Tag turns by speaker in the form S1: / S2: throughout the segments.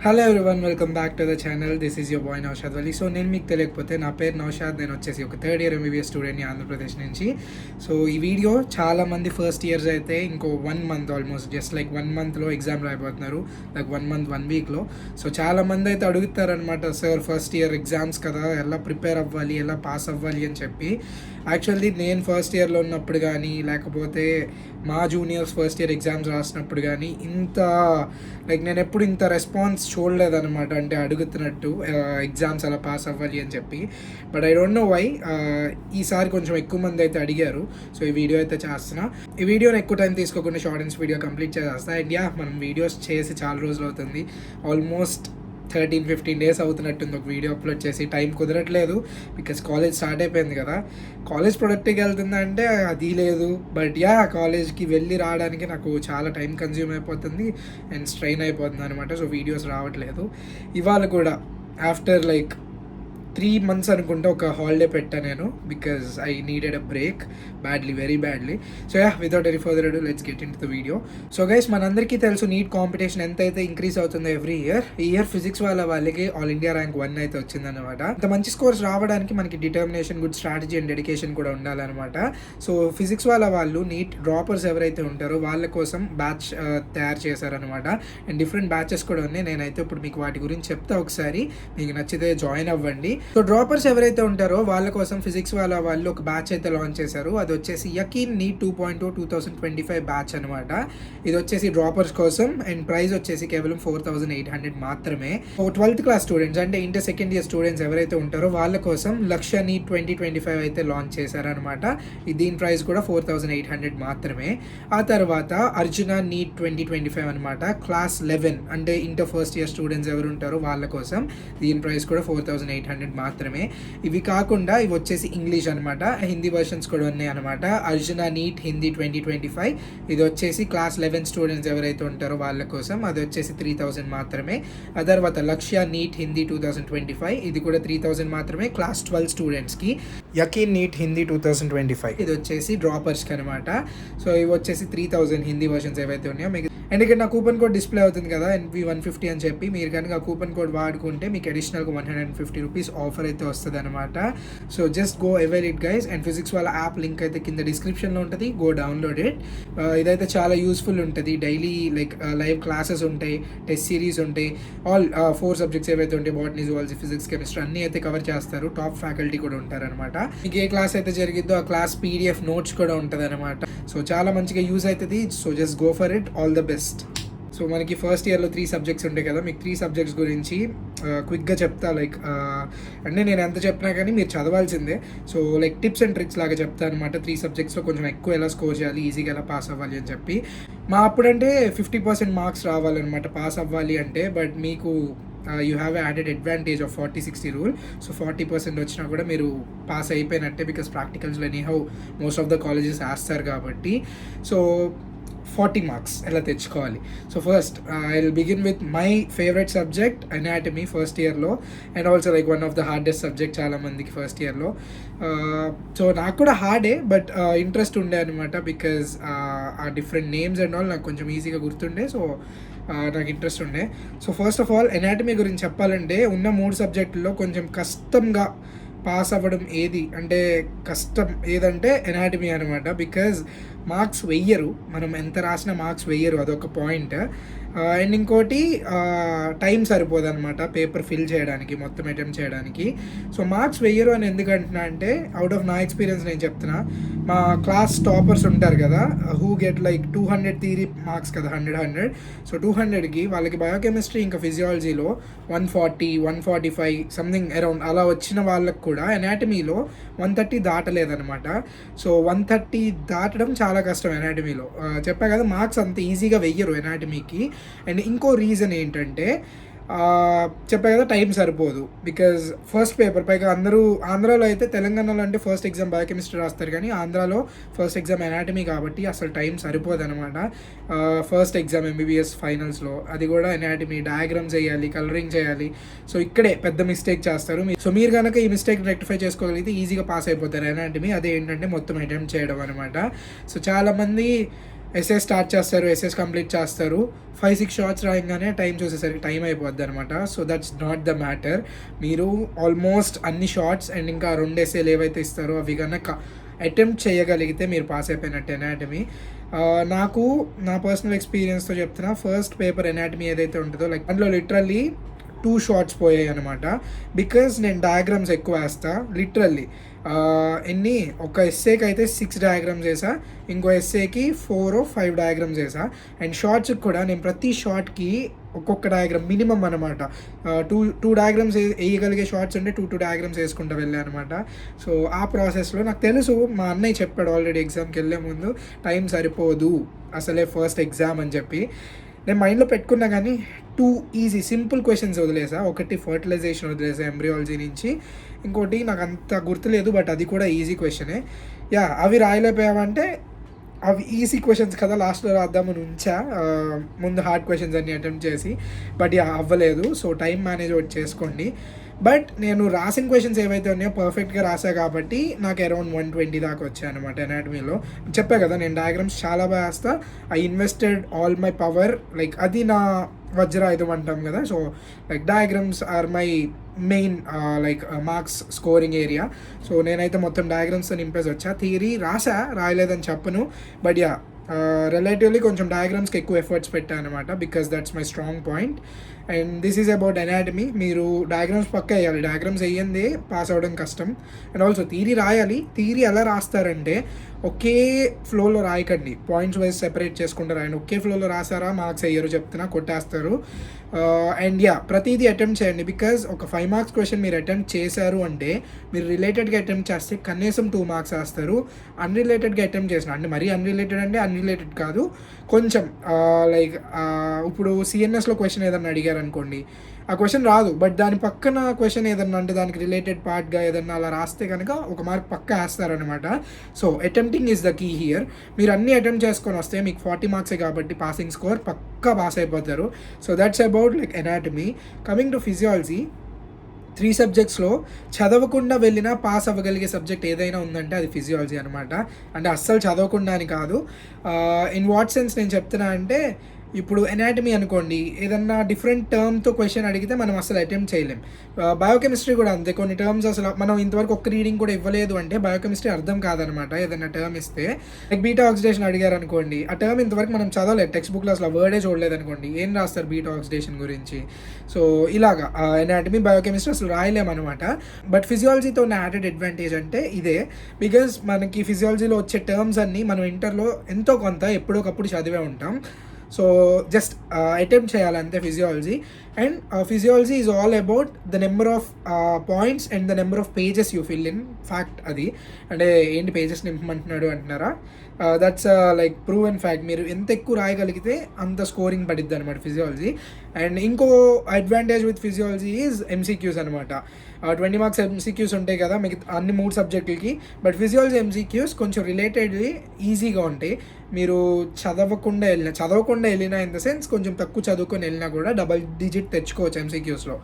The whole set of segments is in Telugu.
S1: Hello everyone, welcome back to the channel. This is your boy Naushad Wali. So నేను మీకు తెలియకపోతే నా పేరు నౌషాద్. నేను వచ్చేసి ఒక థర్డ్ ఇయర్ ఎంబీబీఎస్ స్టూడెంట్ని ఆంధ్రప్రదేశ్ నుంచి. సో ఈ వీడియో చాలామంది ఫస్ట్ ఇయర్స్ అయితే ఇంకో 1 month ఆల్మోస్ట్ జస్ట్ లైక్ 1 monthలో ఎగ్జామ్ రాయిపోతున్నారు, లైక్ 1 month 1 weekలో. సో చాలామంది అయితే అడుగుతారనమాట, సార్ ఫస్ట్ ఇయర్ ఎగ్జామ్స్ కదా, ఎలా ప్రిపేర్ అవ్వాలి, ఎలా పాస్ అవ్వాలి అని చెప్పి. యాక్చువల్లీ నేను ఫస్ట్ ఇయర్లో ఉన్నప్పుడు కానీ, లేకపోతే మా జూనియర్స్ ఫస్ట్ ఇయర్ ఎగ్జామ్స్ రాసినప్పుడు కానీ నేను ఎప్పుడు ఇంత రెస్పాన్స్ చూడలేదన్నమాట. అంటే అడుగుతున్నట్టు ఎగ్జామ్స్ అలా పాస్ అవ్వాలి అని చెప్పి. But I don't know why ఈసారి కొంచెం ఎక్కువ మంది అయితే అడిగారు. సో ఈ వీడియో అయితే చేస్తున్నా. ఈ వీడియోని ఎక్కువ టైం తీసుకోకుండా షార్ట్ అండ్ వీడియో కంప్లీట్ చేసేస్తా. అండ్ మనం వీడియోస్ చేసి చాలా రోజులు అవుతుంది, ఆల్మోస్ట్ 13-15 days అవుతున్నట్టుంది ఒక వీడియో అప్లోడ్ చేసి. టైం కుదరట్లేదు బికాస్ కాలేజ్ స్టార్ట్ అయిపోయింది కదా. కాలేజ్ ప్రొడక్ట్గా వెళ్తుందంటే అది లేదు. బట్ కాలేజ్కి వెళ్ళి రావడానికి నాకు చాలా టైం కన్జ్యూమ్ అయిపోతుంది అండ్ స్ట్రెయిన్ అయిపోతుంది అనమాట. సో వీడియోస్ రావట్లేదు. ఇవాళ కూడా ఆఫ్టర్ 3 months అనుకుంటే ఒక హాలిడే పెట్టాను నేను, because I needed a break badly, very badly. So without any further ado let's get into the video. So guys, మనందరికీ తెలుసు నీట్ కాంపిటీషన్ ఎంత అయితే ఇంక్రీజ్ అవుతుందో ఎవ్రీ ఇయర్. ఈ ఇయర్ ఫిజిక్స్ వాళ్ళకి ఆల్ ఇండియా ర్యాంక్ 1 అయితే వచ్చిందనమాట. అంత మంచి స్కోర్స్ రావడానికి మనకి determination, good strategy and dedication కూడా ఉండాలన్నమాట. సో ఫిజిక్స్ వాళ్ళు నీట్ డ్రాపర్స్ ఎవరైతే ఉంటారో వాళ్ళ కోసం బ్యాచ్ తయారు చేశారనమాట. అండ్ డిఫరెంట్ బ్యాచెస్ కూడా ఉన్నాయి. నేనైతే ఇప్పుడు మీకు వాటి గురించి చెప్తా, ఒకసారి మీకు నచ్చితే జాయిన్ అవ్వండి. సో డ్రాపర్స్ ఎవరైతే ఉంటారో వాళ్ళ కోసం ఫిజిక్స్ వాళ్ళు ఒక బ్యాచ్ అయితే లాంచ్ చేశారు. అది వచ్చేసి యకీన్ నీట్ 2.0 2025 బ్యాచ్ అనమాట. ఇది వచ్చేసి డ్రాపర్స్ కోసం అండ్ ప్రైస్ వచ్చేసి కేవలం 4800 మాత్రమే. 12th class స్టూడెంట్స్ అంటే ఇంటర్ సెకండ్ ఇయర్ స్టూడెంట్స్ ఎవరైతే ఉంటారో వాళ్ళ కోసం లక్ష్య నీట్ 2025 అయితే లాంచ్ చేశారనమాట. దీని ప్రైస్ కూడా 4800 మాత్రమే. ఆ తర్వాత అర్జున నీట్ 2025 అనమాట, క్లాస్ 11 అంటే ఇంటర్ ఫస్ట్ ఇయర్ స్టూడెంట్స్ ఎవరు ఉంటారో వాళ్ళ కోసం. దీని ప్రైస్ కూడా 4800 మాత్రమే. ఇవి కాకుండా ఇవి వచ్చేసి ఇంగ్లీష్ అనమాట, హిందీ వర్షన్స్ కూడా ఉన్నాయి అనమాట. అర్జున నీట్ హిందీ 2025 ఇది వచ్చేసి క్లాస్ 11 స్టూడెంట్స్ ఎవరైతే ఉంటారో వాళ్ళ కోసం. అది వచ్చేసి 3000 మాత్రమే. ఆ తర్వాత లక్ష్య నీట్ హిందీ 2025 ఇది కూడా 3000 మాత్రమే, క్లాస్ 12 స్టూడెంట్స్కి. యకీన్ నీట్ హిందీ 2025 ఇది వచ్చేసి డ్రాపర్స్కి అనమాట. సో ఇవి వచ్చేసి 3000 హిందీ వర్షన్స్ ఏవైతే ఉన్నాయో మీకు. అండ్ ఇక్కడ నా కూపన్ కోడ్ డిస్ప్లే అవుతుంది కదా, NP150 అని చెప్పి. మీరు కనుక ఆ కూపన్ కోడ్ వాడుకుంటే మీకు అడిషనల్గా 150 రూపీస్ ఆఫర్ అయితే వస్తుంది అనమాట. So just go avail it guys. And physics వాళ్ళ యాప్ లింక్ అయితే కింద డిస్క్రిప్షన్లో ఉంటుంది, గో డౌన్లోడ్ ఇట్. ఇదైతే చాలా యూస్ఫుల్ ఉంటుంది. డైలీ లైవ్ క్లాసెస్ ఉంటాయి, టెస్ట్ సిరీస్ ఉంటాయి, ఆల్ 4 సబ్జెక్ట్స్ ఏవైతే ఉంటాయి, బాటనీ, జువాలజీ, ఫిజిక్స్, కెమిస్ట్రీ అన్నీ అయితే కవర్ చేస్తారు. టాప్ ఫ్యాకల్టీ కూడా ఉంటారనమాట. మీకు ఏ క్లాస్ అయితే జరిగిద్దో ఆ క్లాస్ PDF నోట్స్ కూడా ఉంటుంది అనమాట. సో చాలా మంచిగా యూజ్ అవుతుంది. So just go for it. All the best. So మనకి ఫస్ట్ ఇయర్లో 3 సబ్జెక్ట్స్ ఉంటాయి కదా. మీకు 3 సబ్జెక్ట్స్ గురించి క్విక్గా చెప్తా. అంటే నేను ఎంత చెప్పినా కానీ మీరు చదవాల్సిందే. సో టిప్స్ అండ్ ట్రిక్స్ లాగా చెప్తా అనమాట. 3 సబ్జెక్ట్స్లో కొంచెం ఎక్కువ ఎలా స్కోర్ చేయాలి, ఈజీగా ఎలా పాస్ అవ్వాలి అని చెప్పి. మా అప్పుడంటే 50% మార్క్స్ రావాలన్నమాట పాస్ అవ్వాలి అంటే. బట్ మీకు you have added advantage of 40-60 rule. So 40% వచ్చినా కూడా మీరు పాస్ అయిపోయినట్టే, బికాస్ ప్రాక్టికల్స్లో anyhow most of the colleges వేస్తారు కాబట్టి. సో 40 మార్క్స్ ఎలా తెచ్చుకోవాలి? So first I will begin with my favourite subject anatomy first ఇయర్లో. And also one of the hardest subject చాలా మందికి ఫస్ట్ ఇయర్లో. సో నాకు కూడా హార్డే, బట్ ఇంట్రెస్ట్ ఉండే అనమాట. బికాజ్ ఆ డిఫరెంట్ నేమ్స్ అండ్ ఆల్ నాకు కొంచెం ఈజీగా గుర్తుండే. సో నాకు ఇంట్రెస్ట్ ఉండే. So first of all anatomy గురించి చెప్పాలంటే ఉన్న 3 సబ్జెక్టుల్లో కొంచెం కష్టంగా పాస్ అవ్వడం కష్టం ఏదంటే ఎనాటమీ అనమాట. బికాజ్ మార్క్స్ వెయ్యరు, మనం ఎంత రాసినా మార్క్స్ వెయ్యరు, అదొక పాయింట్. అండ్ ఇంకోటి టైం సరిపోదు అనమాట పేపర్ ఫిల్ చేయడానికి, మొత్తం అటెంప్ట్ చేయడానికి. సో మార్క్స్ వెయ్యరు అని ఎందుకు అంటున్నా అంటే, అవుట్ ఆఫ్ నా ఎక్స్పీరియన్స్ నేను చెప్తున్నా. మా క్లాస్ టాపర్స్ ఉంటారు కదా, హూ గెట్ 200 థియరీ మార్క్స్ కదా, 100. సో 200కి వాళ్ళకి బయోకెమిస్ట్రీ ఇంకా ఫిజియాలజీలో 140, 145 సంథింగ్ అరౌండ్ అలా వచ్చిన వాళ్ళకి కూడా ఎనాటమీలో 130 దాటలేదనమాట. సో 130 దాటడం చాలా కష్టం ఎనాటమీలో. చెప్పా కదా, మార్క్స్ అంత ఈజీగా వెయ్యరు ఎనాటమీకి. అండ్ ఇంకో రీజన్ ఏంటంటే, చెప్పా కదా, టైం సరిపోదు. బికాజ్ ఫస్ట్ పేపర్ పైగా అందరూ ఆంధ్రాలో అయితే, తెలంగాణలో అంటే ఫస్ట్ ఎగ్జామ్ బయోకెమిస్ట్రీ రాస్తారు, కానీ ఆంధ్రాలో ఫస్ట్ ఎగ్జామ్ ఎనాటమీ కాబట్టి అసలు టైం సరిపోదు అనమాట. ఫస్ట్ ఎగ్జామ్ MBBS ఫైనల్స్లో అది కూడా ఎనాటమీ, డయాగ్రామ్స్ వేయాలి, కలరింగ్ చేయాలి. సో ఇక్కడే పెద్ద మిస్టేక్ చేస్తారు. సో మీరు కనుక ఈ మిస్టేక్ రెక్టిఫై చేసుకోగలిగితే ఈజీగా పాస్ అయిపోతారు ఎనాటమీ. అదే ఏంటంటే మొత్తం అటెంప్ట్ చేయడం అనమాట. సో చాలామంది ఎస్ఏ స్టార్ట్ చేస్తారు, ఎస్ఎస్ కంప్లీట్ చేస్తారు, 5-6 షార్ట్స్ రాయంగానే టైం చూసేసరికి టైం అయిపోద్ది అనమాట. So that's not the matter. మీరు ఆల్మోస్ట్ అన్ని షార్ట్స్ అండ్ ఇంకా 2 ఎస్ఏలు ఏవైతే ఇస్తారో అవి కనుక అటెంప్ట్ చేయగలిగితే మీరు పాస్ అయిపోయినట్టు ఎనాటమీ. నాకు నా పర్సనల్ ఎక్స్పీరియన్స్తో చెప్తున్నా, ఫస్ట్ పేపర్ ఎనాటమీ ఏదైతే ఉంటుందో లైక్ అందులో లిటరల్లీ 2 షార్ట్స్ పోయాయి అనమాట. బికాజ్ నేను డయాగ్రామ్స్ ఎక్కువ వేస్తా లిటరల్లీ. ఒక ఎస్ఏకి అయితే 6 డయాగ్రామ్స్ వేసా, ఇంకో ఎస్ఏకి 4 or 5 డయాగ్రామ్స్ వేసా. అండ్ షార్ట్స్కి కూడా నేను ప్రతి షార్ట్కి ఒక్కొక్క డయాగ్రామ్ మినిమం అనమాట. టూ డయాగ్రామ్స్ వేయగలిగే షార్ట్స్ ఉంటే 2 డయాగ్రామ్స్ వేసుకుంటూ వెళ్ళాను అనమాట. సో ఆ ప్రాసెస్లో నాకు తెలుసు, మా అన్నయ్య చెప్పాడు ఆల్రెడీ ఎగ్జామ్కి వెళ్ళే ముందు, టైం సరిపోదు అసలే ఫస్ట్ ఎగ్జామ్ అని చెప్పి. నేను మైండ్లో పెట్టుకున్నా కానీ 2 ఈజీ సింపుల్ క్వశ్చన్స్ వదిలేసా. ఒకటి ఫర్టిలైజేషన్ వదిలేసా ఎంబ్రియాలజీ నుంచి, ఇంకోటి నాకు అంత గుర్తులేదు బట్ అది కూడా ఈజీ క్వశ్చనే. అవి రాయలేకపోయామంటే అవి ఈజీ క్వశ్చన్స్ కదా, లాస్ట్లో రాద్దామని ఉంచా ముందు హార్డ్ క్వశ్చన్స్ అన్ని అటెంప్ట్ చేసి, బట్ అవ్వలేదు. సో టైం మేనేజ్ ఒకటి చేసుకోండి. బట్ నేను రాసిన క్వశ్చన్స్ ఏవైతే ఉన్నాయో పర్ఫెక్ట్గా రాసా కాబట్టి నాకు అరౌండ్ 120 దాకా వచ్చాయి అనమాట ఎనాటమీలో. చెప్పా కదా నేను డయాగ్రామ్స్ చాలా బాగా వేస్తా. I invested all my power, like అది నా వజ్రాయుధం అంటాం కదా. So like diagrams are my main like marks scoring area. So నేనైతే మొత్తం డయాగ్రామ్స్తో నింపేసి వచ్చా. థియరీ రాయలేదని చెప్పను, బట్ రిలేటివ్లీ కొంచెం డయాగ్రామ్స్కి ఎక్కువ ఎఫర్ట్స్ పెట్టాను అనమాట, because that's my strong point. And this is about anatomy. మీరు డయాగ్రామ్స్ పక్క వేయాలి, డయాగ్రామ్స్ వేయందే పాస్ అవ్వడం కష్టం. అండ్ ఆల్సో థియరీ రాయాలి. థియరీ ఎలా రాస్తారంటే ఒకే ఫ్లోలో రాయకండి, పాయింట్స్ వైజ్ సెపరేట్ చేసుకుంటూ రాయండి. ఒకే ఫ్లోలో రాసారా మార్క్స్ వేయరు, చెప్తున్నా కొట్టేస్తారు. అండ్ ప్రతిదీ అటెంప్ట్ చేయండి, బికాజ్ ఒక 5 మార్క్స్ క్వశ్చన్ మీరు అటెంప్ట్ చేశారు అంటే మీరు రిలేటెడ్గా అటెంప్ట్ చేస్తే కనీసం 2 మార్క్స్ వేస్తారు. అన్రిలేటెడ్గా అటెంప్ట్ చేసిన అంటే మరీ అన్రిలేటెడ్ అంటే అన్రిలేటెడ్ కాదు, కొంచెం లైక్ ఇప్పుడు సిఎన్ఎస్లో క్వశ్చన్ ఏదన్నా అడిగారు అనుకోండి, ఆ క్వశ్చన్ రాదు బట్ దాని పక్కన క్వశ్చన్ ఏదన్నా అంటే దానికి రిలేటెడ్ పార్ట్గా ఏదన్నా అలా రాస్తే కనుక 1 మార్క్ పక్కా వేస్తారనమాట. So attempting is the key here. మీరు అన్నీ అటెంప్ట్ చేసుకొని వస్తే మీకు 40 మార్క్సే కాబట్టి పాసింగ్ స్కోర్ పక్కా పాస్ అయిపోతారు. So that's about like anatomy. Coming to physiology, 3 సబ్జెక్ట్స్లో చదవకుండా వెళ్ళినా పాస్ అవ్వగలిగే సబ్జెక్ట్ ఏదైనా ఉందంటే అది ఫిజియాలజీ అనమాట. అంటే అస్సలు చదవకుండా అని కాదు. ఇన్ వాట్ సెన్స్ నేను చెప్తున్నా అంటే, ఇప్పుడు ఎనాటమీ అనుకోండి, ఏదన్నా డిఫరెంట్ టర్మ్తో క్వశ్చన్ అడిగితే మనం అసలు అటెంప్ట్ చేయలేం. బయోకెమిస్ట్రీ కూడా అంతే, కొన్ని టర్మ్స్ అసలు మనం ఇంతవరకు ఒక్క రీడింగ్ కూడా ఇవ్వలేదు అంటే బయోకెమిస్ట్రీ అర్థం కాదనమాట. ఏదైనా టర్మ్ ఇస్తే లైక్ బీటా ఆక్సిడేషన్ అడిగారు అనుకోండి, ఆ టర్మ్ ఇంతవరకు మనం చదవలేదు, టెక్స్ట్ బుక్లో అసలు వర్డే చూడలేదు అనుకోండి, ఏం రాస్తారు బీటా ఆక్సిడేషన్ గురించి. సో ఇలాగా ఎనాటమీ బయోకెమిస్ట్రీ అసలు రాయలేమన్నమాట. బట్ ఫిజియాలజీతో ఉన్న యాడెడ్ అడ్వాంటేజ్ అంటే ఇదే, బికాజ్ మనకి ఫిజియాలజీలో వచ్చే టర్మ్స్ అన్నీ మనం ఇంటర్లో ఎంతో కొంత ఎప్పుడోకప్పుడు చదివే ఉంటాం. సో జస్ట్ అటెంప్ట్ చేయాలంతే physiology. And physiology is all about the number of points and the number of pages you fill in. Fact అది, అంటే ఏంటి పేజెస్ నింపమంటున్నాడు అంటున్నారా, that's like prove and fact. మీరు ఎంత ఎక్కువ రాయగలిగితే అంత స్కోరింగ్ పడిద్ది అనమాట ఫిజియాలజీ. అండ్ ఇంకో advantage with physiology is MCQs అనమాట. 20 మార్క్స్ ఎంసీక్యూస్ ఉంటాయి కదా మీకు అన్ని 3 సబ్జెక్టులకి, బట్ ఫిజియాలజీ ఎంసీక్యూస్ కొంచెం రిలేటెడ్లీ ఈజీగా ఉంటాయి. మీరు చదవకుండా వెళ్ళినా ఇన్ ద సెన్స్ కొంచెం తక్కువ చదువుకొని వెళ్ళినా కూడా డబల్ డిజిట్ తెచ్చుకోవచ్చు ఎంసీక్యూస్లో.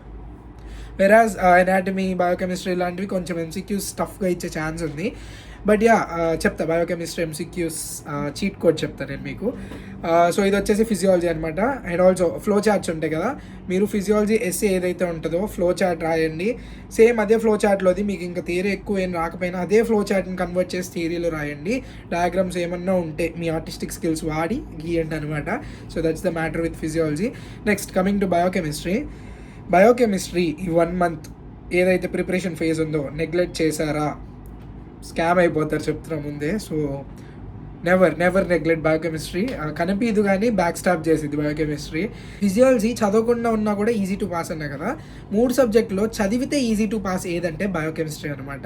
S1: వెరాజ్ ఎనాటమీ బయోకెమిస్ట్రీ లాంటివి కొంచెం ఎంసీక్యూస్ టఫ్గా ఇచ్చే ఛాన్స్ ఉంది. బట్ చెప్తా బయోకెమిస్ట్రీ ఎంసీక్యూస్ చీట్ కోడ్ చెప్తాను నేను మీకు. సో ఇది వచ్చేసి ఫిజియాలజీ అనమాట. అండ్ ఆల్సో ఫ్లో చార్ట్స్ ఉంటాయి కదా, మీరు ఫిజియాలజీ ఎస్సే ఏదైతే ఉంటుందో ఫ్లో చార్ట్ రాయండి. సేమ్ అదే ఫ్లో చార్ట్లోది మీకు ఇంకా థియరీ ఎక్కువ ఏం రాకపోయినా అదే ఫ్లో చార్ట్ని కన్వర్ట్ చేసి థియరీలో రాయండి. డయాగ్రామ్స్ ఏమన్నా ఉంటే మీ ఆర్టిస్టిక్ స్కిల్స్ వాడి గీయండి అనమాట. So that's the matter with physiology. Next coming to biochemistry ఈ 1 మంత్ ఏదైతే ప్రిపరేషన్ ఫేజ్ ఉందో నెగ్లెక్ట్ చేశారా, స్కామ్ అయిపోతారు చెప్తున్నా ముందే. So never neglect biochemistry. కనిపించదు కానీ బ్యాక్ స్టాప్ చేసింది బయోకెమిస్ట్రీ. ఫిజియాలజీ చదవకుండా ఉన్నా కూడా ఈజీ టు పాస్ అన్నా కదా, 3 సబ్జెక్టులో చదివితే ఈజీ టు పాస్ ఏదంటే బయోకెమిస్ట్రీ అనమాట.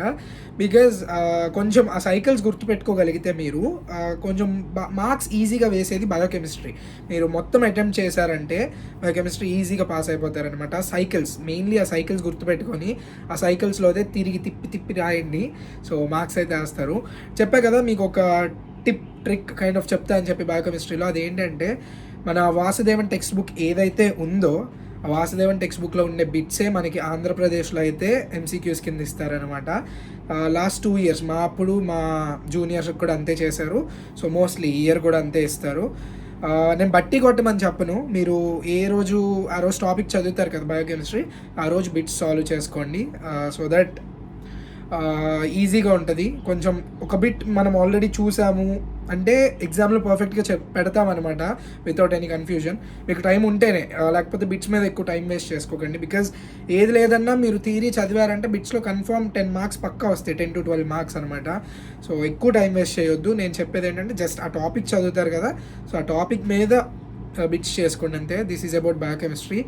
S1: బికాజ్ కొంచెం ఆ సైకిల్స్ గుర్తుపెట్టుకోగలిగితే మీరు కొంచెం మార్క్స్ ఈజీగా వేసేది బయోకెమిస్ట్రీ. మీరు మొత్తం అటెంప్ట్ చేశారంటే బయోకెమిస్ట్రీ ఈజీగా పాస్ అయిపోతారనమాట. సైకిల్స్ మెయిన్లీ, ఆ సైకిల్స్ గుర్తుపెట్టుకొని ఆ సైకిల్స్లోదే తిరిగి తిప్పి రాయండి. సో మార్క్స్ అయితే వేస్తారు. చెప్పా కదా మీకు ఒక ట్రిక్ కైండ్ ఆఫ్ చెప్తా అని చెప్పి బయోకెమిస్ట్రీలో, అదేంటంటే మన వాసుదేవన్ టెక్స్ట్ బుక్ ఏదైతే ఉందో వాసుదేవన్ టెక్స్ట్ బుక్లో ఉండే బిట్సే మనకి ఆంధ్రప్రదేశ్లో అయితే ఎంసీక్యూస్ కింద ఇస్తారనమాట. లాస్ట్ 2 years మా జూనియర్స్ కూడా అంతే చేశారు. సో మోస్ట్లీ ఈ ఇయర్ కూడా అంతే ఇస్తారు. నేను బట్టి కొట్టమని చెప్పను, మీరు ఆ రోజు టాపిక్ చదువుతారు కదా బయోకెమిస్ట్రీ, ఆ రోజు బిట్స్ సాల్వ్ చేసుకోండి. సో దట్ ఈజీగా ఉంటుంది. కొంచెం ఒక బిట్ మనం ఆల్రెడీ చూసాము అంటే ఎగ్జామ్లో పర్ఫెక్ట్గా పెడతామన్నమాట వితౌట్ ఎనీ కన్ఫ్యూజన్. మీకు టైం ఉంటేనే, లేకపోతే బిట్స్ మీద ఎక్కువ టైం వేస్ట్ చేసుకోకండి. బికాజ్ ఏది లేదన్నా మీరు థియరీ చదివారంటే బిట్స్లో కన్ఫర్మ్ 10 marks పక్కా వస్తాయి, 10 to 12 marks అనమాట. సో ఎక్కువ టైం వేస్ట్ చేయొద్దు. నేను చెప్పేది ఏంటంటే జస్ట్ ఆ టాపిక్ చదువుతారు కదా, సో ఆ టాపిక్ మీద బిట్స్ చేసుకోండి అంతే. This is about biochemistry.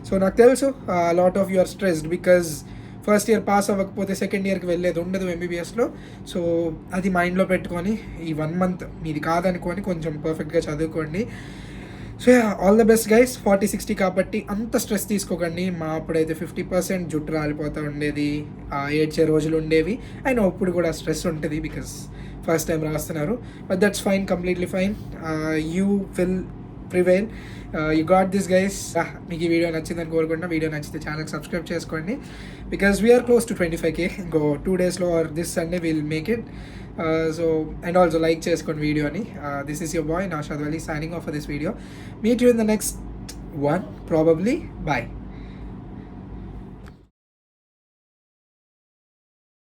S1: So నాకు తెలుసు lot of you are stressed because first year pass అవ్వకపోతే సెకండ్ ఇయర్కి వెళ్ళేది ఉండదు ఎంబీబీఎస్లో. సో అది మైండ్లో పెట్టుకొని ఈ 1 month మీది కాదనుకొని కొంచెం పర్ఫెక్ట్గా చదువుకోండి. So all the best guys. 40-60 కాబట్టి అంత స్ట్రెస్ తీసుకోకండి. మా అప్పుడైతే 50% జుట్టు రాలిపోతూ ఉండేది, ఏడ్చే రోజులు ఉండేవి. అయినా ఇప్పుడు కూడా స్ట్రెస్ ఉంటుంది బికాస్ ఫస్ట్ టైం రాస్తున్నారు. But that's fine, completely fine. You will prevail. You got this guys. మీకు ఈ వీడియో నచ్చిందని కోరుకుంటున్నా. వీడియో నచ్చితే ఛానల్కి సబ్స్క్రైబ్ చేసుకోండి because we are close to 25K. ఇంకో 2 daysలో or this Sunday will make it. So and also like చేసుకోండి వీడియోని. This is your boy Naushad Ali signing off for this video. Meet you in the next one probably. Bye.